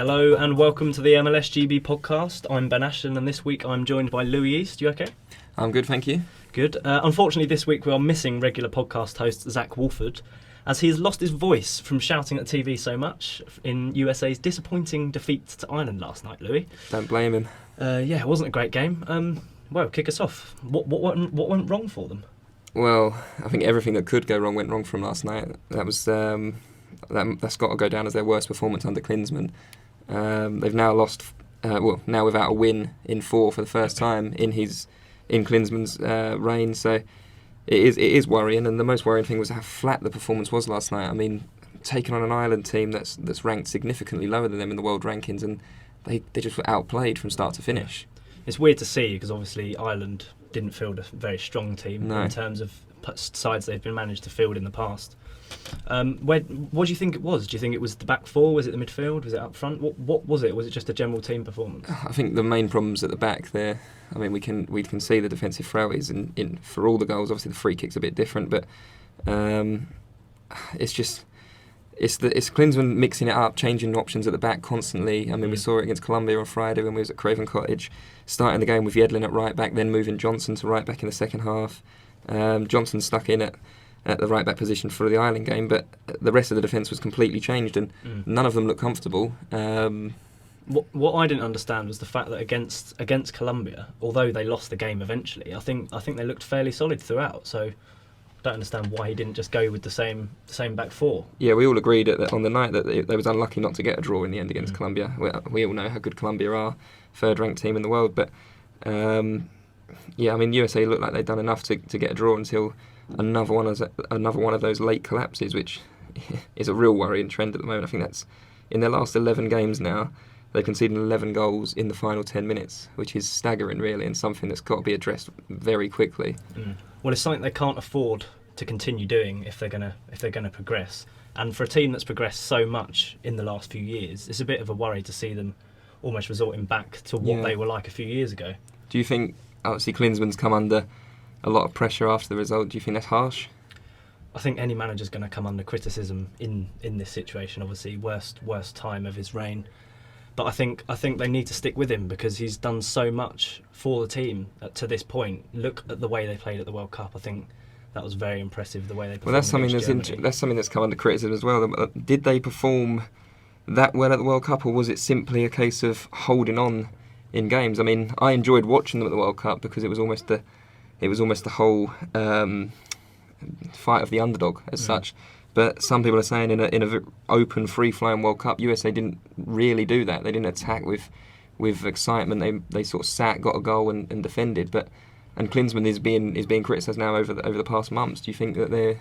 Hello and welcome to the MLSGB Podcast. I'm Ben Ashton and this week I'm joined by Louis East. You okay? I'm good, thank you. Good. Unfortunately this week we are missing regular podcast host Zach Wolford as he has lost his voice from shouting at TV so much in USA's disappointing defeat to Ireland last night, Louis. Don't blame him. Yeah, it wasn't a great game. Well, kick us off. What went wrong for them? Well, I think everything that could go wrong went wrong from last night. That's got to go down as their worst performance under Klinsmann. They've now lost, now without a win in 4 for the first time in Klinsmann's reign. So it is worrying, and the most worrying thing was how flat the performance was last night. I mean, taking on an Ireland team that's ranked significantly lower than them in the world rankings, and they just were outplayed from start to finish. It's weird to see because obviously Ireland didn't field a very strong team in terms of sides they've been managed to field in the past. What do you think it was? Do you think it was the back four? Was it the midfield? Was it up front? What was it? Was it just a general team performance? I think the main problems at the back there. I mean, we can see the defensive frailties in for all the goals. Obviously, the free kick's a bit different, but it's Klinsmann mixing it up, changing options at the back constantly. I mean, we saw it against Colombia on Friday when we was at Craven Cottage, starting the game with Yedlin at right back, then moving Johnson to right back in the second half. Johnson stuck in at the right back position for the Ireland game, but the rest of the defence was completely changed, and none of them looked comfortable. What I didn't understand was the fact that against Colombia, although they lost the game eventually, I think they looked fairly solid throughout. So I don't understand why he didn't just go with the same back four. Yeah, we all agreed on the night that they was unlucky not to get a draw in the end against Colombia. We all know how good Colombia are, third-ranked team in the world, but I mean, USA looked like they'd done enough to get a draw until another one of those late collapses, which is a real worrying trend at the moment. I think that's in their last 11 games now, they've conceded 11 goals in the final 10 minutes, which is staggering, really, and something that's got to be addressed very quickly. Well, it's something they can't afford to continue doing if they're gonna progress. And for a team that's progressed so much in the last few years, it's a bit of a worry to see them almost resorting back to what they were like a few years ago. Do you think, obviously, Klinsmann's come under a lot of pressure after the result? Do you think that's harsh? I think any manager's going to come under criticism in this situation. Obviously, worst time of his reign. But I think they need to stick with him because he's done so much for the team to this point. Look at the way they played at the World Cup. I think that was very impressive, the way they performed. Well, that's something that's come under criticism as well. Did they perform that well at the World Cup, or was it simply a case of holding on in games? I mean, I enjoyed watching them at the World Cup because it was almost the whole fight of the underdog as such. But some people are saying in a open, free-flowing World Cup, USA didn't really do that. They didn't attack with excitement. They sort of sat, got a goal, and defended. And Klinsmann is being criticised now over the past months. Do you think that they're...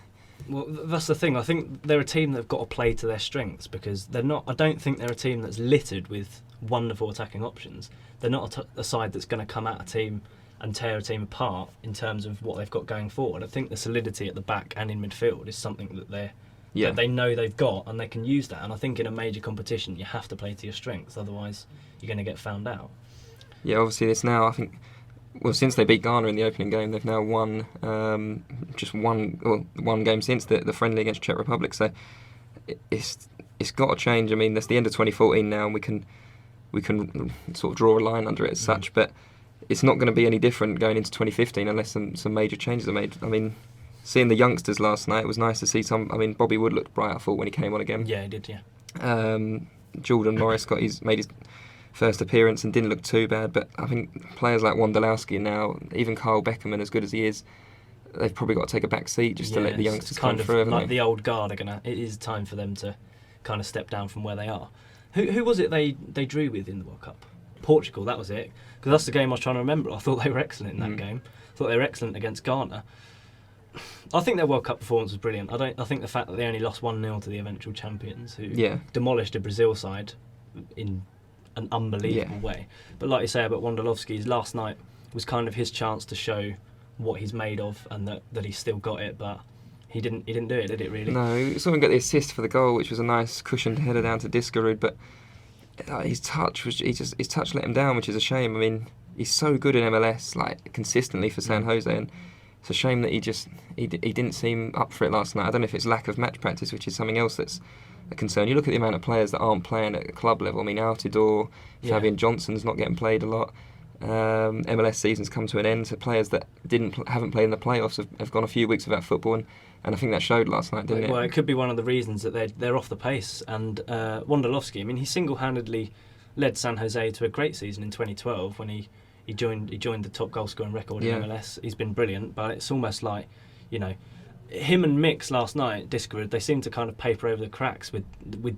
Well, that's the thing. I think they're a team that have got to play to their strengths because they're not. I don't think they're a team that's littered with wonderful attacking options. They're not a side that's going to come at a team and tear a team apart in terms of what they've got going forward. I think the solidity at the back and in midfield is something that that they know they've got and they can use that. And I think in a major competition you have to play to your strengths, otherwise you're going to get found out. Yeah, obviously it's now, I think, well, since they beat Ghana in the opening game, they've now won one game since the friendly against Czech Republic. So it's got to change. I mean, that's the end of 2014 now, and we can sort of draw a line under it as such. But it's not going to be any different going into 2015 unless some major changes are made. I mean, seeing the youngsters last night, it was nice to see some. I mean, Bobby Wood looked bright, I thought, when he came on again. Yeah, he did. Yeah. Jordan Morris made his first appearance and didn't look too bad, but I think players like Wondolowski now, even Carl Beckerman, as good as he is, they've probably got to take a back seat just to let the youngsters come through. Like the old guard it is time for them to kind of step down from where they are. Who was it they drew with in the World Cup? Portugal, that was it. Because that's the game I was trying to remember. I thought they were excellent in that game. I thought they were excellent against Ghana. I think their World Cup performance was brilliant. I think the fact that they only lost 1-0 to the eventual champions, who demolished a Brazil side in an unbelievable way. But like you say about Wondolowski's, last night was kind of his chance to show what he's made of and that he's still got it, but he didn't do it, did it really? No, he sort of got the assist for the goal, which was a nice cushioned header down to Diskerud, but his touch let him down, which is a shame. I mean, he's so good in MLS, like consistently for San Jose, and it's a shame that he didn't seem up for it last night. I don't know if it's lack of match practice, which is something else that's a concern. You look at the amount of players that aren't playing at club level. I mean, Altidore, Fabian Johnson's not getting played a lot. MLS season's come to an end, so players that haven't played in the playoffs have gone a few weeks without football, and I think that showed last night, didn't it? Well, it could be one of the reasons that they're off the pace. And Wondolowski, I mean, he single-handedly led San Jose to a great season in 2012 when he joined the top goal scoring record in MLS. He's been brilliant, but it's almost like, him and Mix last night, Diskerud, they seem to kind of paper over the cracks with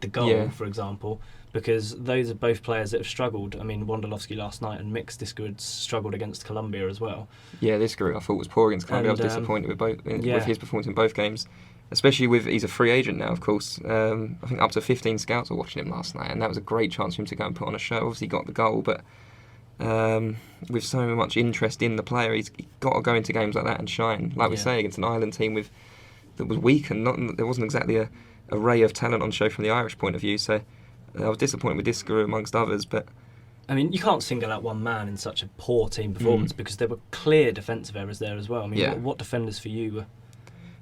the goal, for example, because those are both players that have struggled. I mean, Wondolowski last night and Mix, Diskerud struggled against Colombia as well. Yeah, Diskerud I thought was poor against Colombia. I was disappointed with his performance in both games, especially he's a free agent now, of course. I think up to 15 scouts were watching him last night, and that was a great chance for him to go and put on a show. Obviously, he got the goal, but with so much interest in the player, he's got to go into games like that and shine. Like we say, against an Ireland team that was weak, and there wasn't exactly a array of talent on show from the Irish point of view. So I was disappointed with Diskerud amongst others, but I mean, you can't single out one man in such a poor team performance because there were clear defensive errors there as well. I mean, what defenders for you were?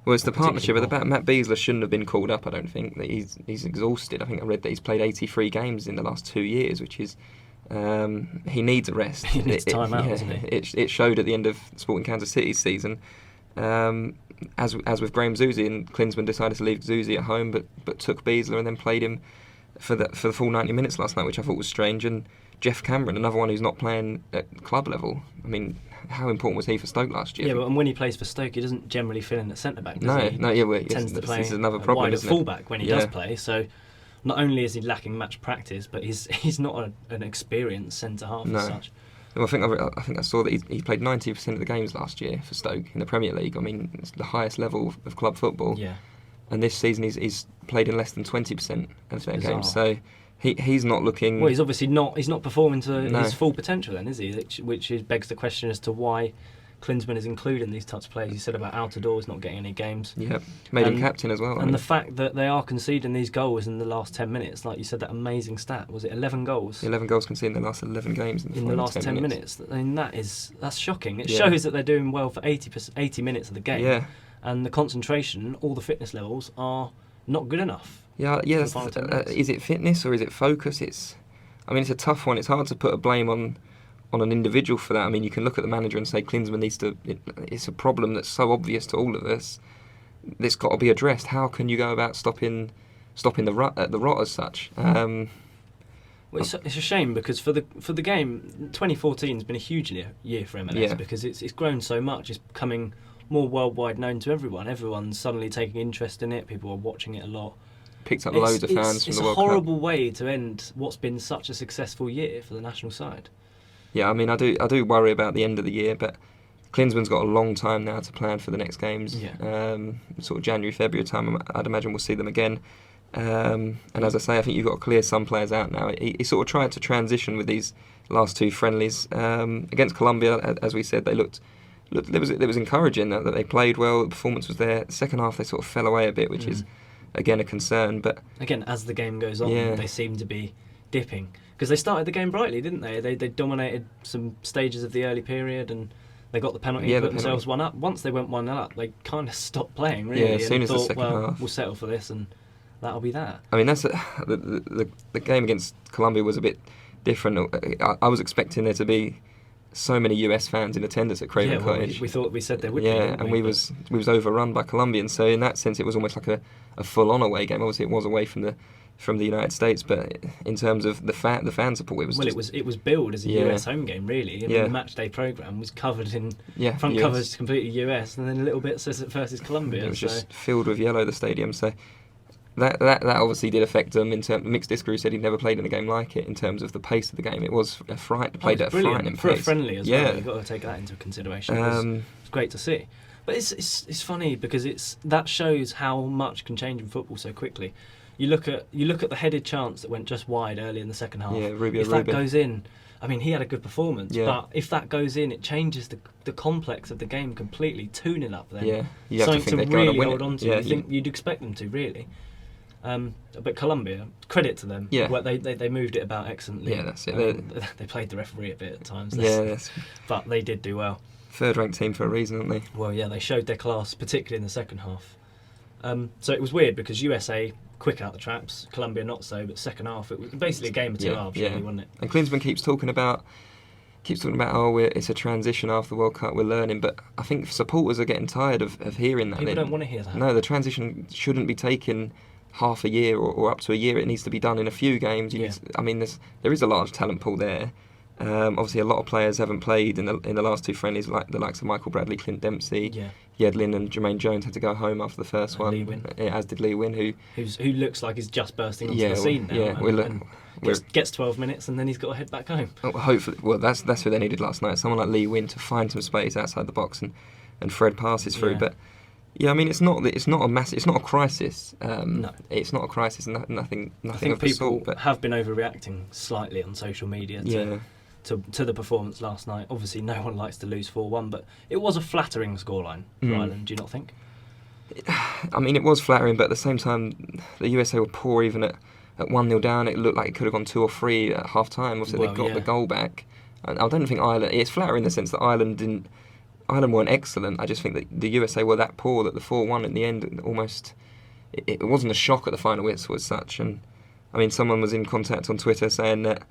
Well, it's the partnership at the back. Matt Beasler shouldn't have been called up, I don't think. He's exhausted. I think I read that he's played 83 games in the last 2 years, which is... he needs a rest. He needs time out, doesn't he? It showed at the end of Sporting Kansas City's season. As with Graham Zusi, and Klinsmann decided to leave Zusi at home, but took Beasler and then played him for the full 90 minutes last night, which I thought was strange. And Jeff Cameron, another one who's not playing at club level. I mean, how important was he for Stoke last year? Yeah, but when he plays for Stoke, he doesn't generally fill in at centre back. He tends to play another problem, wide at full back when he does play. So not only is he lacking match practice, but he's not an experienced centre half as such. Well, I think I saw that he played 90% of the games last year for Stoke in the Premier League. I mean, it's the highest level of club football. Yeah. And this season he's played in less than 20% of their games. So he's not looking. Well, he's obviously not. He's not performing to his full potential, then, is he? Which begs the question as to why Klinsmann is including these types of players. You said about Altidore not getting any games. Yeah, made him captain as well. And the fact that they are conceding these goals in the last 10 minutes, like you said, that amazing stat, was it 11 goals? 11 goals conceded in the last 11 games in the last 10 minutes. I mean, that's shocking. It shows that they're doing well for 80 minutes of the game. Yeah. And the concentration, all the fitness levels are not good enough. Yeah. Is it fitness or is it focus? It's a tough one. It's hard to put a blame on an individual for that. I mean, you can look at the manager and say Klinsmann needs to. It's a problem that's so obvious to all of us. It's got to be addressed. How can you go about stopping the rot as such? Well, it's a shame because for the game, 2014 has been a huge year for MLS because it's grown so much. It's becoming more worldwide known to everyone. Everyone's suddenly taking interest in it. People are watching it a lot. Picked up loads of fans from the World Cup. It's a horrible way to end what's been such a successful year for the national side. Yeah, I mean, I do worry about the end of the year, but Klinsmann's got a long time now to plan for the next games. Yeah. Sort of January, February time, I'd imagine we'll see them again. And as I say, I think you've got to clear some players out now. He sort of tried to transition with these last two friendlies. Against Colombia, as we said, it was encouraging that they played well, the performance was there. The second half, they sort of fell away a bit, which is, again, a concern. But again, as the game goes on, they seem to be dipping. Because they started the game brightly, didn't they? They dominated some stages of the early period and they got the penalty and put themselves 1-up. Once they went 1-0 up, they kind of stopped playing, really. Yeah, as soon as the second half. We'll settle for this and that'll be that. I mean, the game against Colombia was a bit different. I was expecting there to be so many US fans in attendance at Craven Cottage. We said there would be. Yeah, and we was overrun by Colombians. So in that sense, it was almost like a full-on away game. Obviously, it was away from the United States, but in terms of the fan support, it was it was billed as a US home game, really. I mean, the match day program was covered in front US. Covers completely US, and then a little bit says it versus Colombia. It was just filled with yellow, the stadium. So that obviously did affect them. In terms, Mixed Diskerud said he'd never played in a game like it. In terms of the pace of the game, it was a fright. Played at a frightening pace for a friendly as well. You've got to take that into consideration. It's great to see. But it's funny because that shows how much can change in football so quickly. You look at the headed chance that went just wide early in the second half. Yeah, if that goes in, I mean, he had a good performance, but if that goes in, it changes the complex of the game completely. 2-0 up then. Yeah, you have something to think to really win hold on to. Yeah, You'd expect them to, really. But Colombia, credit to them. Yeah. Well, they moved it about excellently. Yeah, that's it. They played the referee a bit at times. But they did do well. Third-ranked team for a reason, aren't they? Well, yeah, they showed their class, particularly in the second half. So it was weird because USA quick out the traps, Colombia not so, but second half it was basically a game of two halves, really, wasn't it? And Klinsmann keeps talking about it's a transition after the World Cup, we're learning, but I think supporters are getting tired of hearing that. People don't want to hear that. No, the transition shouldn't be taking half a year or up to a year. It needs to be done in a few games. There is a large talent pool there. Obviously, a lot of players haven't played in the last two friendlies, like the likes of Michael Bradley, Clint Dempsey, Yedlin, and Jermaine Jones had to go home after the first one. Lee Win. As did Lee Win, who looks like he's just bursting onto the scene now. Gets 12 minutes and then he's got to head back home. Hopefully, that's who they needed last night. Someone like Lee Win to find some space outside the box and Fred passes through. Yeah. But yeah, I mean, it's not a crisis. No, it's not a crisis. Nothing. I think of the people sort, but have been overreacting slightly on social media to the performance last night. Obviously, no one likes to lose 4-1, but it was a flattering scoreline for Ireland. Do you not think? I mean, it was flattering, but at the same time, the USA were poor even at 1-0 down. It looked like it could have gone 2 or 3 at half time. Obviously, they got the goal back. And I don't think Ireland. It's flattering in the sense that Ireland weren't excellent. I just think that the USA were that poor that the 4-1 in the end almost. It wasn't a shock at the final whistle as such. And I mean, someone was in contact on Twitter saying that.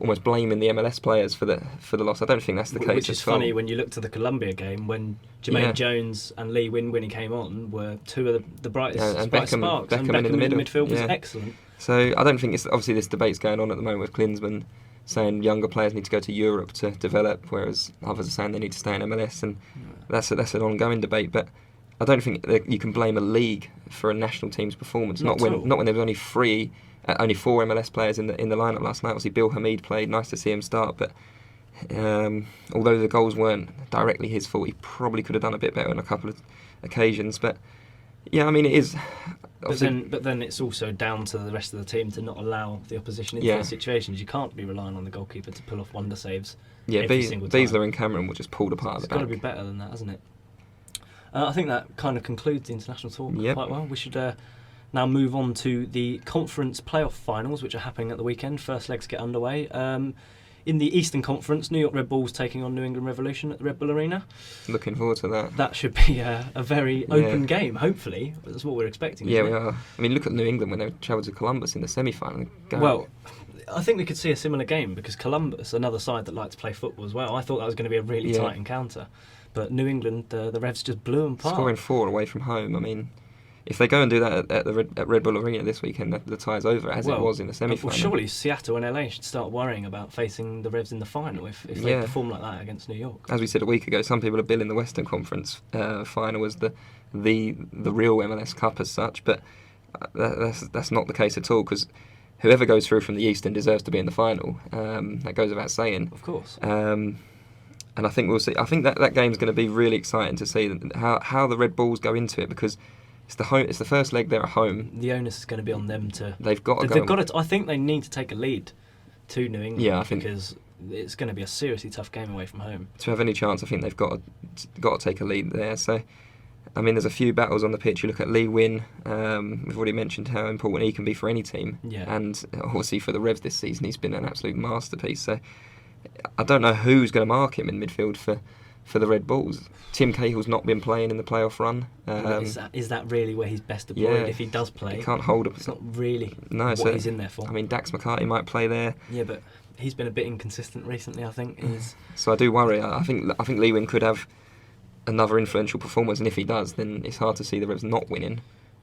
Almost blaming the MLS players for the loss. I don't think that's the case. Which is funny when you look to the Colombia game when Jermaine Jones and Lee Win, when he came on, were two of the brightest sparks. And Beckham in the midfield was excellent. So I don't think it's obviously this debate's going on at the moment with Klinsmann saying younger players need to go to Europe to develop, whereas others are saying they need to stay in MLS, and that's an ongoing debate. But I don't think that you can blame a league for a national team's performance. Not when there was only 4 MLS players in the lineup last night. Obviously, Bill Hamid played. Nice to see him start, but although the goals weren't directly his fault, he probably could have done a bit better on a couple of occasions. But yeah, I mean, it is. But then it's also down to the rest of the team to not allow the opposition into those situations. You can't be relying on the goalkeeper to pull off wonder saves. Yeah, every single time. Beasler and Cameron were just pulled apart at the back. It's got to be better than that, hasn't it? I think that kind of concludes the international talk quite well. We should now move on to the conference playoff finals, which are happening at the weekend. First legs get underway. In the Eastern Conference, New York Red Bulls taking on New England Revolution at the Red Bull Arena. Looking forward to that. That should be a very open game, hopefully. That's what we're expecting. Yeah, we are. I mean, look at New England when they travelled to Columbus in the semi-final. Well, I think we could see a similar game because Columbus, another side that like to play football as well, I thought that was going to be a really tight encounter. But New England, the Revs just blew them apart. Scoring 4 away from home. I mean, if they go and do that at Red Bull Arena this weekend, the tie's over as it was in the semi-final. Well, surely Seattle and LA should start worrying about facing the Revs in the final if they perform like that against New York. As we said a week ago, some people are billing the Western Conference final as the real MLS Cup as such, but that's not the case at all because whoever goes through from the Eastern deserves to be in the final. That goes without saying. Of course. And I think we'll see. I think that game's going to be really exciting to see how the Red Bulls go into it because it's the first leg. They're at home. The onus is going to be on them to. They've got to. I think they need to take a lead to New England. Yeah, I think because it's going to be a seriously tough game away from home. To have any chance, I think they've got to take a lead there. So, I mean, there's a few battles on the pitch. You look at Lee Win. We've already mentioned how important he can be for any team. Yeah. And obviously for the Revs this season, he's been an absolute masterpiece. So. I don't know who's going to mark him in midfield for the Red Bulls. Tim Cahill's not been playing in the playoff run. Is that really where he's best deployed if he does play? He can't hold up. It's not really what he's in there for. I mean, Dax McCarty might play there. Yeah, but he's been a bit inconsistent recently, I think. So I do worry. I think Lee Win could have another influential performance, and if he does, then it's hard to see the Revs not winning.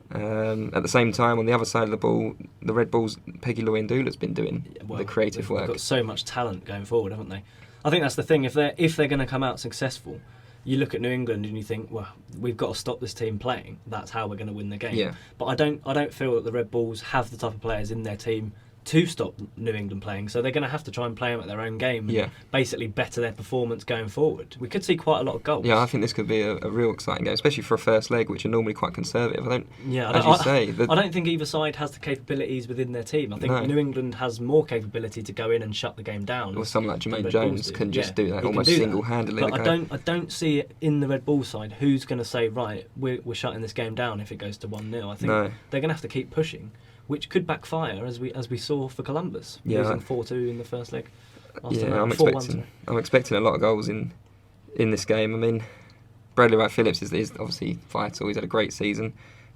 At the same time, on the other side of the ball, the Red Bulls, Peggy Lawrendula's been doing the creative work. They've got so much talent going forward, haven't they? I think that's the thing. If they're going to come out successful, you look at New England and you think, well, we've got to stop this team playing. That's how we're going to win the game. Yeah. But I don't feel that the Red Bulls have the type of players in their team to stop New England playing, so they're going to have to try and play them at their own game and basically better their performance going forward. We could see quite a lot of goals. Yeah, I think this could be a real exciting game, especially for a first leg, which are normally quite conservative. I don't think either side has the capabilities within their team. I think New England has more capability to go in and shut the game down. Or someone like Jermaine Jones can just do that almost single-handedly. But I don't see it in the Red Bull side who's going to say, right, we're shutting this game down if it goes to 1-0. I think they're going to have to keep pushing, which could backfire, as we saw for Columbus, losing 4-2 in the first leg. I'm expecting a lot of goals in this game. I mean, Bradley Wright-Phillips is obviously vital. He's had a great season.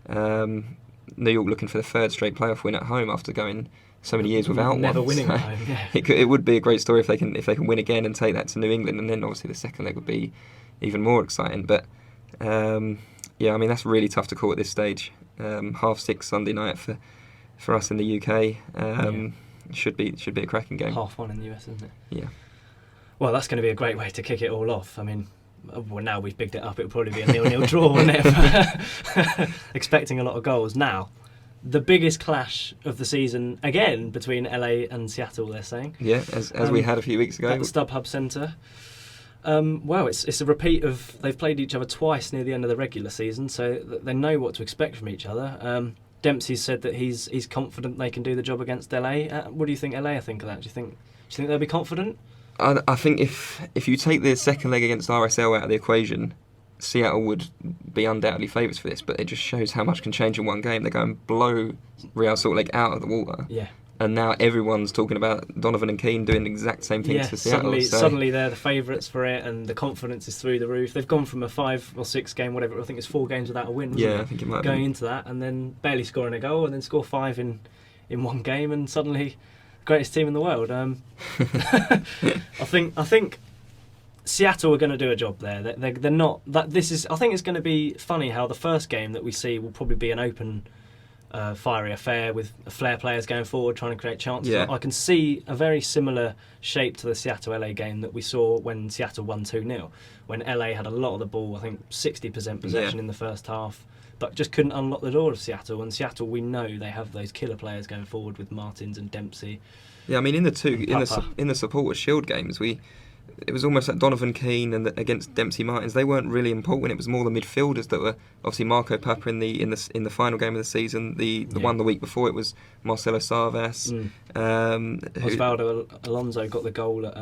New York looking for the third straight playoff win at home after going so many years without Never one. winning So at home, yeah. it would be a great story if they can win again and take that to New England, and then obviously the second leg would be even more exciting. But yeah, I mean, that's really tough to call at this stage. 6:30 Sunday night for us in the UK. Should be a cracking game. 1:30 in the US, isn't it? Yeah. Well, that's going to be a great way to kick it all off. I mean, well, now we've bigged it up, it would probably be a 0-0 draw, wouldn't it? Expecting a lot of goals. Now, the biggest clash of the season, again, between LA and Seattle, they're saying. Yeah, as we had a few weeks ago. At the StubHub Centre. Well, it's a repeat of, they've played each other twice near the end of the regular season, so they know what to expect from each other. Dempsey's said that he's confident they can do the job against LA. What do you think LA think of that? Do you think they'll be confident? I think if you take the second leg against RSL out of the equation, Seattle would be undoubtedly favourites for this, but it just shows how much can change in one game. They go and blow Real Salt Lake out of the water. Yeah. And now everyone's talking about Donovan and Keane doing the exact same things for Seattle. Suddenly they're the favourites for it, and the confidence is through the roof. They've gone from a 5 or 6 game, whatever, I think it's 4 games without a win, wasn't it? I think it might going into that, and then barely scoring a goal, and then score 5 in one game, and suddenly greatest team in the world. I think Seattle are going to do a job there. They're not that. This is. I think it's going to be funny how the first game that we see will probably be an open, fiery affair with flair players going forward trying to create chances. Yeah. I can see a very similar shape to the Seattle LA game that we saw when Seattle won 2-0. When LA had a lot of the ball, I think 60% possession in the first half, but just couldn't unlock the door of Seattle. And Seattle, we know they have those killer players going forward with Martins and Dempsey. Yeah, I mean, in the Supporters Shield games, it was almost like Donovan Keane and against Dempsey Martins. They weren't really important. It was more the midfielders that were obviously Marco Papa in the final game of the season. The one the week before it was Marcelo Sarvas. Osvaldo Alonso got the goal at.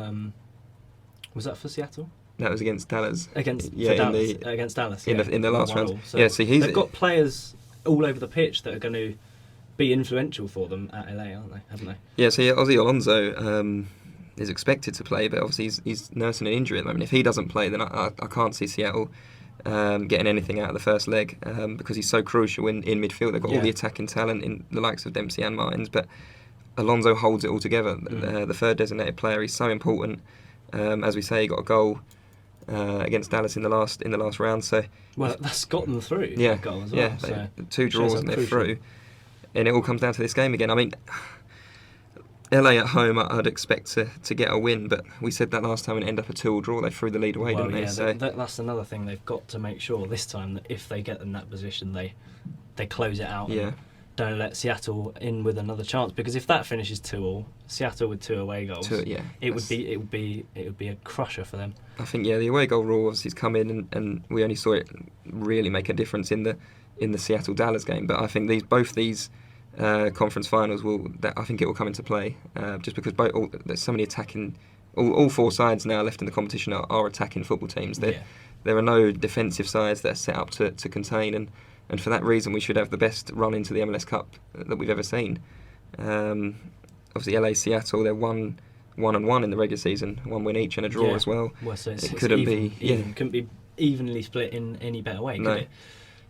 Was that for Seattle? That was against Dallas. Against Dallas. In the last round. So they've got players all over the pitch that are going to be influential for them at LA, aren't they? Haven't they? Yeah. So Ozzy Alonso is expected to play, but obviously he's nursing an injury at the moment. If he doesn't play, then I can't see Seattle getting anything out of the first leg because he's so crucial in midfield. They've got all the attacking talent in the likes of Dempsey and Martins, but Alonso holds it all together. The third designated player, he's so important. As we say, he got a goal against Dallas in the last round. So that's got them through. Yeah, goal as well. So 2 draws and they're through, and it all comes down to this game again. I mean, LA at home, I'd expect to get a win, but we said that last time and end up a 2-2 draw. They threw the lead away, didn't they? So that's another thing they've got to make sure this time that if they get in that position, they close it out. And don't let Seattle in with another chance, because if that finishes 2-2, Seattle with 2 away goals, it would be a crusher for them. I think the away goal rule obviously has come in, and we only saw it really make a difference in the Seattle Dallas game. But I think both these conference finals I think it will come into play just because there's so many attacking. All 4 sides now left in the competition are attacking football teams. There are no defensive sides that are set up to contain, and for that reason we should have the best run into the MLS Cup that we've ever seen. Obviously LA, Seattle, they're 1-1 in the regular season, 1 win each and a draw as well. So it couldn't be evenly split in any better way, could it?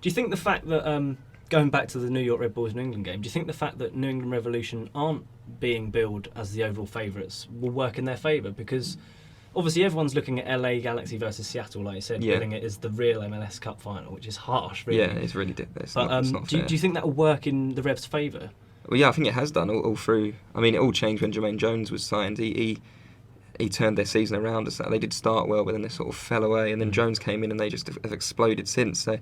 Do you think the fact that going back to the New York Red Bulls New England game, do you think the fact that New England Revolution aren't being billed as the overall favourites will work in their favour? Because obviously everyone's looking at LA Galaxy versus Seattle, like you said, billing it as the real MLS Cup final, which is harsh, really. Yeah, it's really it's but not fair. Do you think that will work in the Revs' favour? Well, yeah, I think it has done all through. I mean, it all changed when Jermaine Jones was signed. He turned their season around. They did start well, but then they sort of fell away, and then Jones came in and they just have exploded since. So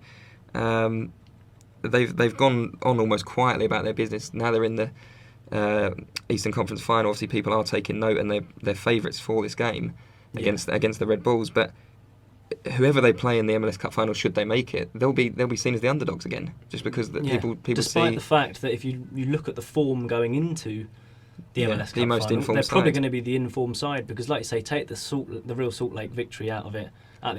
they've gone on almost quietly about their business. Now they're in the Eastern Conference final. Obviously, people are taking note, and they're favourites for this game against the Red Bulls. But whoever they play in the MLS Cup final, should they make it, they'll be seen as the underdogs again, just because people despite see the fact that if you look at the form going into the MLS Cup most final, informed they're probably side. going to be the informed side, because like you say, take the real Salt Lake victory out of the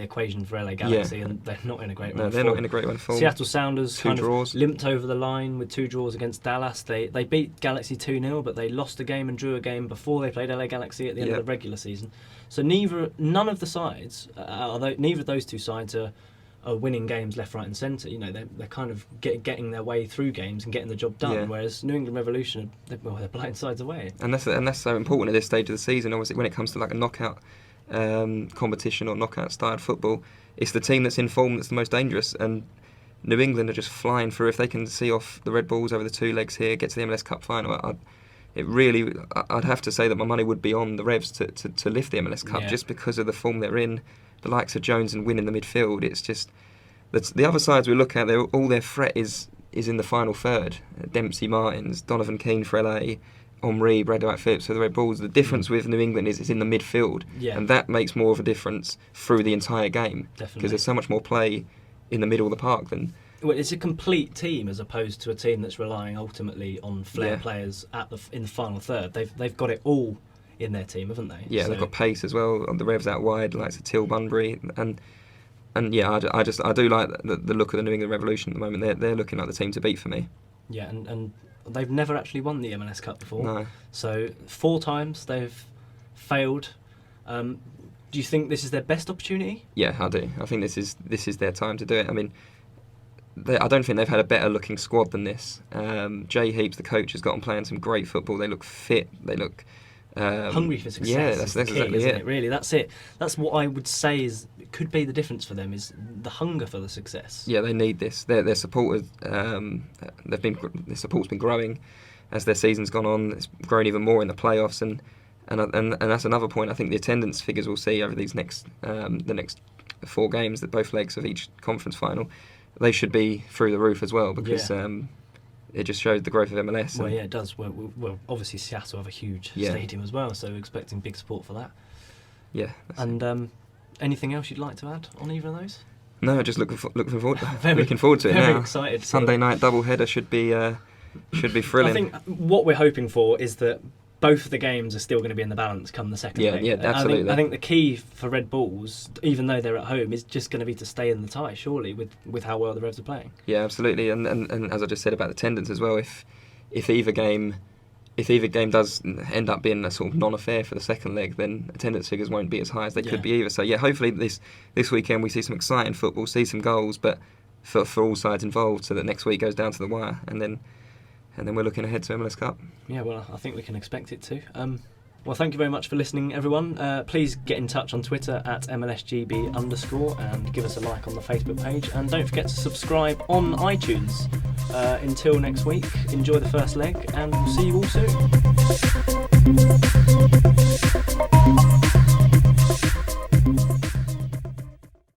equation for LA Galaxy, and they're not in a great run. No, they're not in a great run. Seattle Sounders 2 kind draws. of limped over the line with 2 draws against Dallas. They beat Galaxy 2-0, but they lost a game and drew a game before they played LA Galaxy at the end of the regular season. So neither of the sides, neither of those 2 sides are are winning games left, right, and centre. You know, they're kind of getting their way through games and getting the job done. Yeah. Whereas New England Revolution, they're blindsides away. And that's so important at this stage of the season. Obviously, when it comes to like a knockout competition or knockout styled football, it's the team that's in form that's the most dangerous. And New England are just flying through. If they can see off the Red Bulls over the 2 legs here, get to the MLS Cup final, I'd have to say that my money would be on the Revs to lift the MLS Cup, just because of the form they're in. The likes of Jones and Wynn in the midfield. It's just the other sides we look at. All their threat is in the final third. Dempsey, Martins, Donovan Keane for LA, Omri, Brad Dwight Phillips for the Red Bulls. The difference with New England is in the midfield, and that makes more of a difference through the entire game, because there's so much more play in the middle of the park than. Well, it's a complete team as opposed to a team that's relying ultimately on flair players in the final third. They've got it all in their team, haven't they? Yeah, they've got pace as well. The Revs out wide, like Till Bunbury, and yeah, I do like the look of the New England Revolution at the moment. They're looking like the team to beat for me. Yeah, and they've never actually won the MLS Cup before. No. So 4 times they've failed. Do you think this is their best opportunity? Yeah, I do. I think this is their time to do it. I mean, I don't think they've had a better looking squad than this. Jay Heaps, the coach, has got them playing some great football. They look fit. They look hungry for success. Yeah, that's the key, exactly isn't it? Really, that's it. That's what I would say could be the difference for them, is the hunger for the success. Yeah, they need this. Their supporters, their support's been growing as their season's gone on. It's grown even more in the playoffs, and that's another point. I think the attendance figures we'll see over these the next 4 games, that both legs of each conference final, they should be through the roof as well, because it just shows the growth of MLS. Well, yeah, it does. Well, obviously Seattle have a huge stadium as well, so we're expecting big support for that. Yeah. And anything else you'd like to add on either of those? No, just looking forward to it now. Very excited. Sunday night doubleheader should be thrilling. I think what we're hoping for is that both of the games are still going to be in the balance come the second leg. Yeah, absolutely. I think the key for Red Bulls, even though they're at home, is just going to be to stay in the tie, surely, with how well the Revs are playing. Yeah, absolutely. And as I just said about attendance as well, if either game does end up being a sort of non-affair for the second leg, then attendance figures won't be as high as they could be either. So yeah, hopefully this weekend we see some exciting football, see some goals, but for all sides involved, so that next week goes down to the wire, and then we're looking ahead to MLS Cup. Yeah, well, I think we can expect it to. Well, thank you very much for listening, everyone. Please get in touch on Twitter at MLSGB_ and give us a like on the Facebook page. And don't forget to subscribe on iTunes. Until next week, enjoy the first leg, and we'll see you all soon.